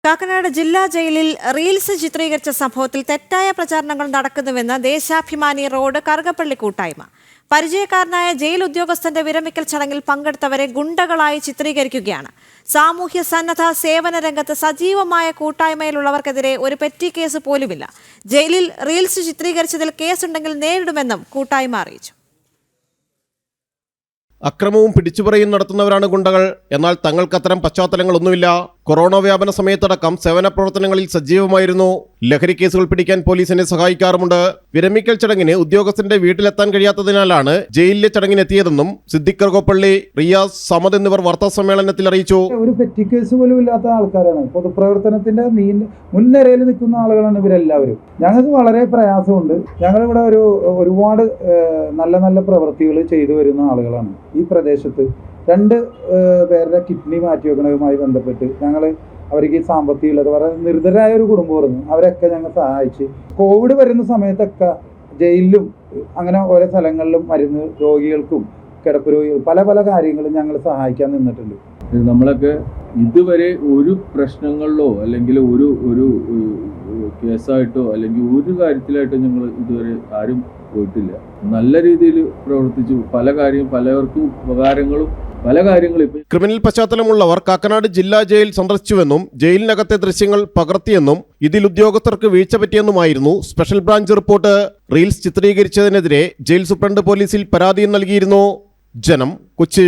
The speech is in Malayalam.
കാക്കനാട് ജില്ലാ ജയിലിൽ റീൽസ് ചിത്രീകരിച്ച സംഭവത്തിൽ തെറ്റായ പ്രചാരണങ്ങൾ നടക്കുന്നുവെന്ന് ദേശാഭിമാനി റോഡ് കറുകപ്പള്ളി കൂട്ടായ്മ. പരിചയക്കാരനായ ജയിൽ ഉദ്യോഗസ്ഥന്റെ വിരമിക്കൽ ചടങ്ങിൽ പങ്കെടുത്തവരെ ഗുണ്ടകളായി ചിത്രീകരിക്കുകയാണ്. സാമൂഹ്യ സന്നദ്ധ സേവന രംഗത്ത് സജീവമായ കൂട്ടായ്മയിലുള്ളവർക്കെതിരെ ഒരു പെറ്റി കേസ് പോലുമില്ല. ജയിലിൽ റീൽസ് ചിത്രീകരിച്ചതിൽ കേസുണ്ടെങ്കിൽ നേരിടുമെന്നും കൂട്ടായ്മ അറിയിച്ചു. അക്രമവും പിടിച്ചുപറിയും നടത്തുന്നവരാണ് ഗുണ്ടകൾ. എന്നാൽ തങ്ങൾക്കത്തരം പശ്ചാത്തലങ്ങളൊന്നുമില്ല. കൊറോണ വ്യാപന സമയത്തടക്കം സേവന പ്രവർത്തനങ്ങളിൽ സജീവമായിരുന്നു. ലഹരി കേസുകൾ പിടിക്കാൻ പോലീസിനെ സഹായിക്കാറുമുണ്ട്. വിരമിക്കൽ ചടങ്ങിന് ഉദ്യോഗസ്ഥന്റെ വീട്ടിലെത്താൻ കഴിയാത്തതിനാലാണ് ജയിലിലെ ചടങ്ങിനെത്തിയതെന്നും സിദ്ദിഖ് കറുകപ്പള്ളി, റിയാസ്, സമദ് എന്നിവർ വാർത്താസമ്മേളനത്തിൽ അറിയിച്ചു. ഒരു പെറ്റി കേസ് പോലും ഇല്ലാത്ത ആൾക്കാരാണ്. പൊതുപ്രവർത്തനത്തിന്റെ മുൻനിരയിൽ നിൽക്കുന്ന ആളുകളാണ് ഇവരെല്ലാവരും. ഞങ്ങൾക്ക് വളരെ പ്രയാസമുണ്ട്. ഞങ്ങളിവിടെ ഒരുപാട് നല്ല നല്ല പ്രവൃത്തികൾ ചെയ്തു വരുന്ന ആളുകളാണ്. ഈ പ്രദേശത്ത് 2 പേരുടെ കിഡ്നി മാറ്റിവെക്കുന്നതുമായി ബന്ധപ്പെട്ട് ഞങ്ങൾ അവർക്ക് സാമ്പത്തികമുള്ളത് വളരെ നിർദ്ധരായ ഒരു കുടുംബമായിരുന്നു. അവരൊക്കെ ഞങ്ങൾ സഹായിച്ച് കോവിഡ് വരുന്ന സമയത്തൊക്കെ ജയിലിലും അങ്ങനെ ഓരോ സ്ഥലങ്ങളിലും മരുന്ന് രോഗികൾക്കും കിടപ്പ് രോഗികൾ പല കാര്യങ്ങളും ഞങ്ങൾ സഹായിക്കാൻ നിന്നിട്ടുണ്ട്. നമ്മളൊക്കെ ഇതുവരെ ഒരു പ്രശ്നങ്ങളിലോ അല്ലെങ്കിൽ ഒരു കേസായിട്ടോ അല്ലെങ്കിൽ ഒരു കാര്യത്തിലായിട്ടോ ഞങ്ങൾ ഇതുവരെ ആരും പോയിട്ടില്ല. നല്ല രീതിയിൽ പ്രവർത്തിച്ചു. പലവർക്കും ഉപകാരങ്ങളും പല കാര്യങ്ങളും. ക്രിമിനൽ പശ്ചാത്തലമുള്ളവർ കാക്കനാട് ജില്ലാ ജയിൽ സന്ദർശിച്ചുവെന്നും ജയിലിനകത്തെ ദൃശ്യങ്ങൾ പകർത്തിയെന്നും ഇതിൽ ഉദ്യോഗസ്ഥർക്ക് വീഴ്ച പറ്റിയെന്നുമായിരുന്നു സ്പെഷ്യൽ ബ്രാഞ്ച് റിപ്പോർട്ട്. റീൽസ് ചിത്രീകരിച്ചതിനെതിരെ ജയിൽ സൂപ്രണ്ട് പോലീസിൽ പരാതിയും നൽകിയിരുന്നു. ജനം, കൊച്ചി.